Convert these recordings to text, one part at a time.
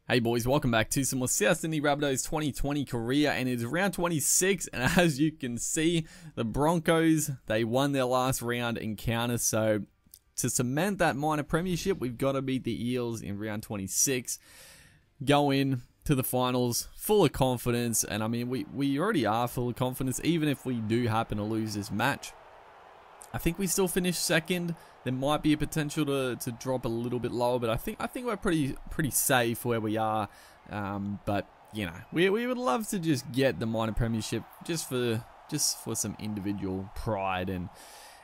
Hey boys, welcome back to some more South Sydney Rabbitohs 2020 career, and it's round 26, and as you can see, the Broncos, they won their last round encounter, so to cement that minor premiership, we've got to beat the Eels in round 26, go in to the finals full of confidence, and I mean, we already are full of confidence, even if we do happen to lose this match. I think we still finish second. There might be a potential to drop a little bit lower, but I think we're pretty safe where we are. But you know, we would love to just get the minor premiership just for some individual pride and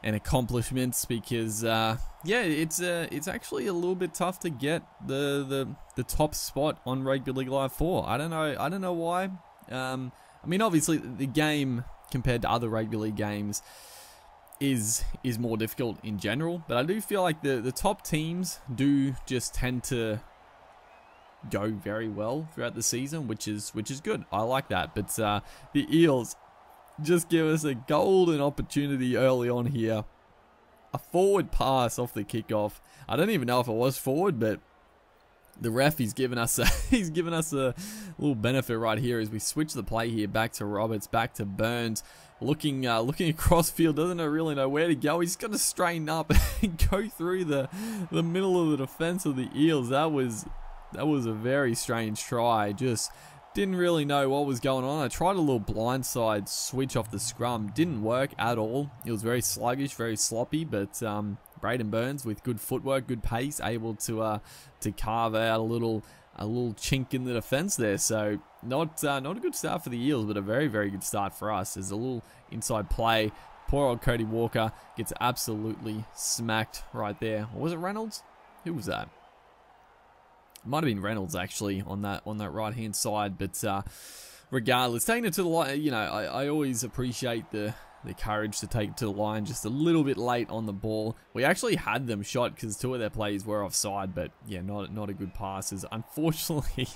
accomplishments, because yeah, it's actually a little bit tough to get the top spot on Rugby League Live 4. I don't know why. I mean, obviously the game compared to other rugby league games is more difficult in general, but I do feel like the top teams do just tend to go very well throughout the season, which is good. I like that. But the Eels just give us a golden opportunity early on here. A forward pass off the kickoff. I don't even know if it was forward, but the ref he's given us a little benefit right here as we switch the play here back to Roberts, back to Burns, looking across field, doesn't really know where to go. He's going to straighten up and go through the middle of the defense of the Eels. That was a very strange try. Just didn't really know what was going on. I tried a little blindside switch off the scrum, didn't work at all. It was very sluggish, very sloppy, but Braden Burns with good footwork, good pace, able to carve out a little chink in the defense there. So not a good start for the Eels, but a very good start for us. There's a little inside play. Poor old Cody Walker gets absolutely smacked right there. Or was it Reynolds? Who was that? It might have been Reynolds actually on that right hand side. But regardless, taking it to the line, you know, I always appreciate the courage to take it to the line just a little bit late on the ball. We actually had them shot because two of their plays were offside, but yeah, not a good passes. Unfortunately,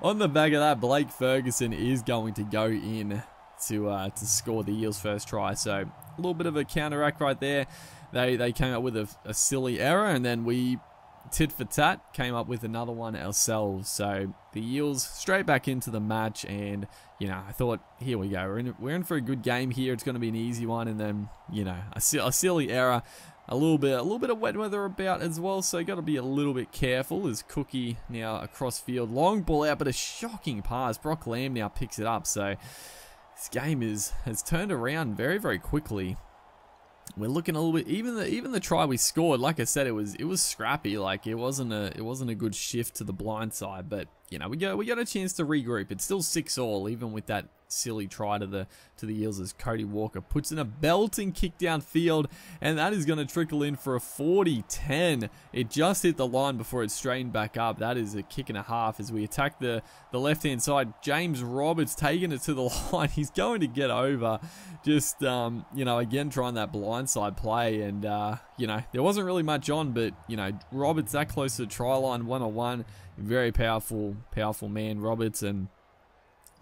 on the back of that, Blake Ferguson is going to go in to score the Eels' first try. So a little bit of a counteract right there. They came up with a silly error, and then we tit for tat came up with another one ourselves. So the Eels straight back into the match, and you know, I thought, here we go, we're in for a good game here. It's going to be an easy one, and then you know, a silly error, a little bit of wet weather about as well. So got to be a little bit careful. As Cookie now across field, long ball out, but a shocking pass. Brock Lamb now picks it up. So this game has turned around very quickly. We're looking a little bit, even the try we scored, like I said, it was scrappy. Like it wasn't a good shift to the blind side, but you know, we got a chance to regroup. It's still 6-all, even with that silly try to the Eels, as Cody Walker puts in a belting kick downfield, and that is going to trickle in for a 40-10. It just hit the line before it straightened back up. That is a kick and a half as we attack the left hand side. James Roberts taking it to the line. He's going to get over. Just you know, again trying that blindside play, and you know, there wasn't really much on, but you know, Roberts that close to the try line, 1-on-1. Very powerful man, Roberts, and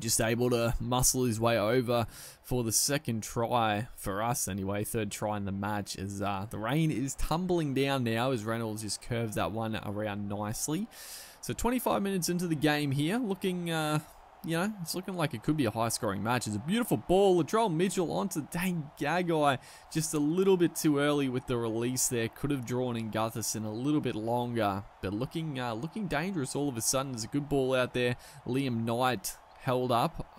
just able to muscle his way over for the second try for us anyway. Third try in the match, as the rain is tumbling down now as Reynolds just curves that one around nicely. So 25 minutes into the game here, looking you know, it's looking like it could be a high-scoring match. It's a beautiful ball. Latrell Mitchell onto Dane Gagai. Just a little bit too early with the release there. Could have drawn in Gutherson a little bit longer. But looking dangerous all of a sudden. There's a good ball out there. Liam Knight held up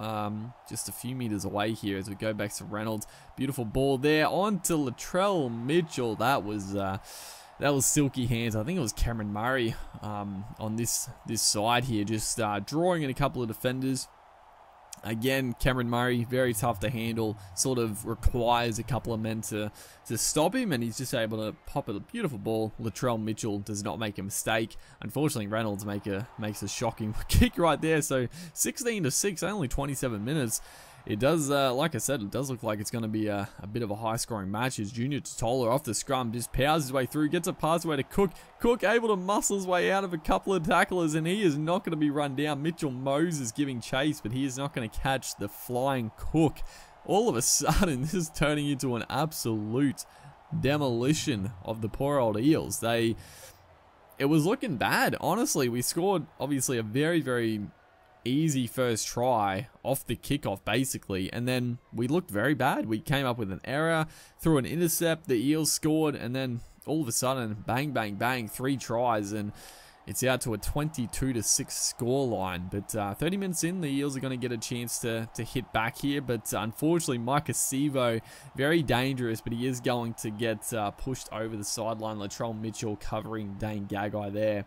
just a few meters away here as we go back to Reynolds. Beautiful ball there. On to Latrell Mitchell. That was silky hands. I think it was Cameron Murray on this side here, just drawing in a couple of defenders. Again, Cameron Murray, very tough to handle, sort of requires a couple of men to stop him, and he's just able to pop a beautiful ball. Latrell Mitchell does not make a mistake. Unfortunately, Reynolds makes a shocking kick right there. So 16-6, only 27 minutes. It does, like I said, it does look like it's going to be a bit of a high-scoring match as Junior Totola off the scrum just powers his way through, gets a pass away to Cook. Cook able to muscle his way out of a couple of tacklers, and he is not going to be run down. Mitchell Moses giving chase, but he is not going to catch the flying Cook. All of a sudden, this is turning into an absolute demolition of the poor old Eels. They it was looking bad. Honestly, we scored obviously a very, very easy first try off the kickoff basically, and then we looked very bad. We came up with an error, threw an intercept, the Eels scored, and then all of a sudden, bang, bang, bang, 3 tries, and it's out to a 22-6 scoreline. But 30 minutes in, the Eels are going to get a chance to hit back here. But unfortunately, Mike Acevo, very dangerous, but he is going to get pushed over the sideline. Latrell Mitchell covering Dane Gagai there.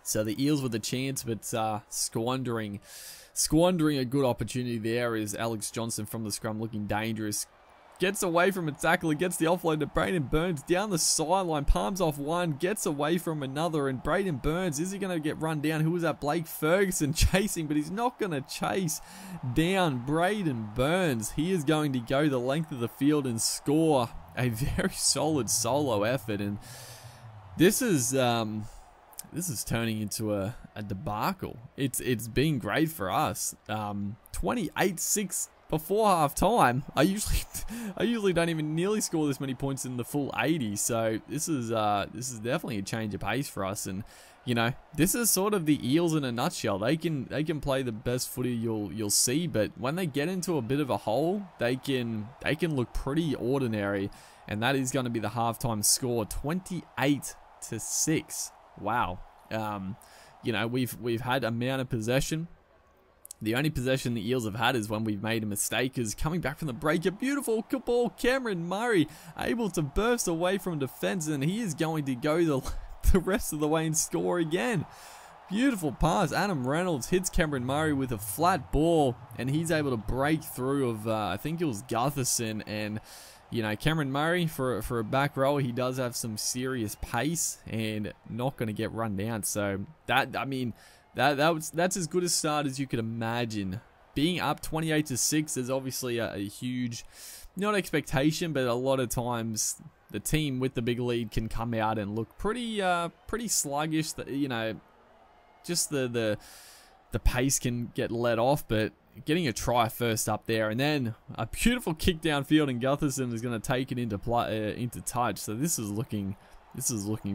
So the Eels with a chance, but squandering a good opportunity there is Alex Johnson from the scrum, looking dangerous. Gets away from a tackler, gets the offload to Braden Burns down the sideline, palms off one, gets away from another, and Braden Burns, is he going to get run down? Who was that? Blake Ferguson chasing, but he's not going to chase down Braden Burns. He is going to go the length of the field and score a very solid solo effort, and this is turning into a debacle. It's been great for us. 28-6 before half time. I usually don't even nearly score this many points in the full 80. So this is definitely a change of pace for us. And you know, this is sort of the Eels in a nutshell. They can play the best footy you'll see, but when they get into a bit of a hole, they can look pretty ordinary. And that is going to be the halftime score, 28-6. Wow. You know, we've had amount of possession. The only possession the Eels have had is when we've made a mistake. Is coming back from the break, a beautiful ball, Cameron Murray able to burst away from defense, and he is going to go the rest of the way and score again. Beautiful pass. Adam Reynolds hits Cameron Murray with a flat ball, and he's able to break through of I think it was Gutherson. And you know, Cameron Murray, for a back row, he does have some serious pace and not going to get run down. So that, I mean, that's as good a start as you could imagine. Being up 28-6 is obviously a huge, not expectation, but a lot of times the team with the big lead can come out and look pretty sluggish. You know, just the pace can get let off, but getting a try first up there, and then a beautiful kick downfield, and Gutherson is going to take it into touch. So this is looking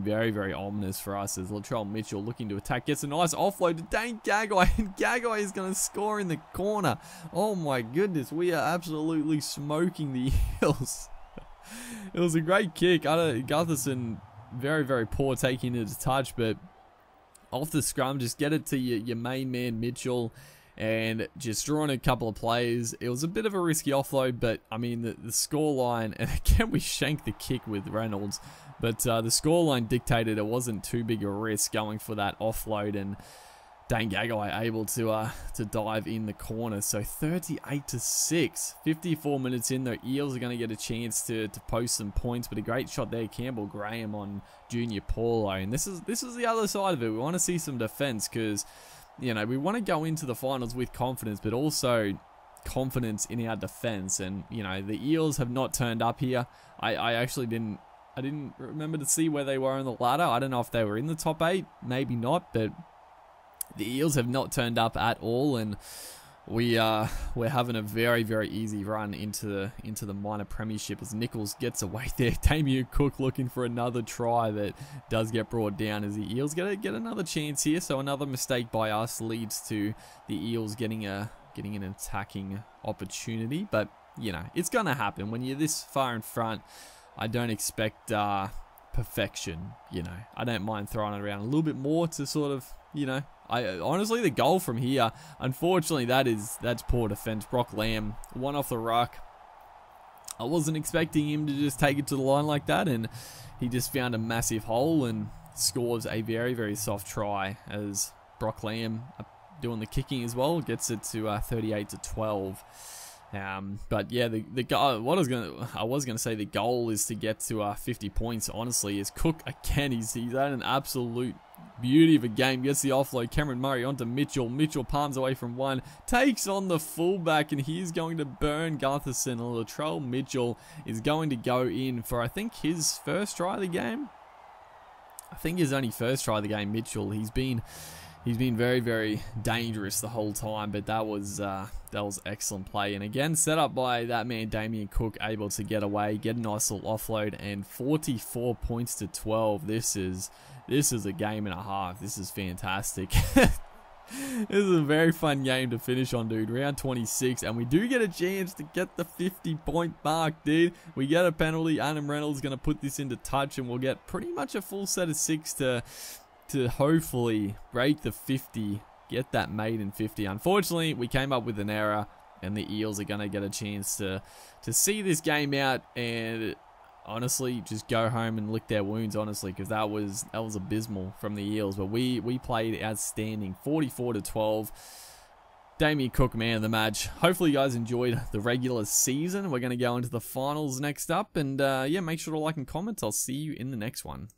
very, very ominous for us, as Latrell Mitchell looking to attack, gets a nice offload to Dane Gagai, and Gagai is going to score in the corner. Oh my goodness, we are absolutely smoking the Eels. It was a great kick. Gutherson, very, very poor taking it to touch, but off the scrum, just get it to your main man Mitchell, and just drawing a couple of plays. It was a bit of a risky offload, but I mean the scoreline, and again we shanked the kick with Reynolds, but the scoreline dictated it wasn't too big a risk going for that offload, and Dane Gagai able to dive in the corner. So 38-6, 54 minutes in, the Eels are going to get a chance to post some points, but a great shot there, Campbell Graham on Junior Paulo, and this is the other side of it. We want to see some defense, because you know, we want to go into the finals with confidence, but also confidence in our defense. And you know, the Eels have not turned up here. I actually didn't remember to see where they were on the ladder. I don't know if they were in the top 8, maybe not, but the Eels have not turned up at all, and we're having a very, very easy run into the minor premiership as Nichols gets away there. Damien Cook looking for another try that does get brought down, as the Eels get another chance here. So another mistake by us leads to the Eels getting an attacking opportunity. But you know, it's gonna happen when you're this far in front. I don't expect perfection. You know, I don't mind throwing it around a little bit more to sort of, you know. Honestly, the goal from here, unfortunately, that's poor defense. Brock Lamb, one off the ruck. I wasn't expecting him to just take it to the line like that, and he just found a massive hole and scores a very, very soft try, as Brock Lamb doing the kicking as well gets it to 38-12. But yeah, the goal. I was gonna say the goal is to get to 50 points. Honestly, is Cook again. He's had an absolute beauty of a game. Gets the offload. Cameron Murray onto Mitchell. Mitchell palms away from one. Takes on the fullback, and he's going to burn Gutherson. Latrell Mitchell is going to go in for, I think, his first try of the game. I think his only first try of the game. Mitchell. He's been very, very dangerous the whole time, but that was excellent play. And again, set up by that man Damien Cook, able to get away, get a nice little offload, and 44 points to 12. This is this is a game and a half. This is fantastic. This is a very fun game to finish on, dude. Round 26, and we do get a chance to get the 50-point mark, dude. We get a penalty. Adam Reynolds going to put this into touch, and we'll get pretty much a full set of 6 to hopefully break the 50, get that maiden 50. Unfortunately, we came up with an error, and the Eels are going to get a chance to see this game out and honestly just go home and lick their wounds, honestly, because that was abysmal from the Eels. But we played outstanding. 44-12. Damien Cook, man of the match. Hopefully you guys enjoyed the regular season. We're going to go into the finals next up, and yeah, make sure to like and comment. I'll see you in the next one.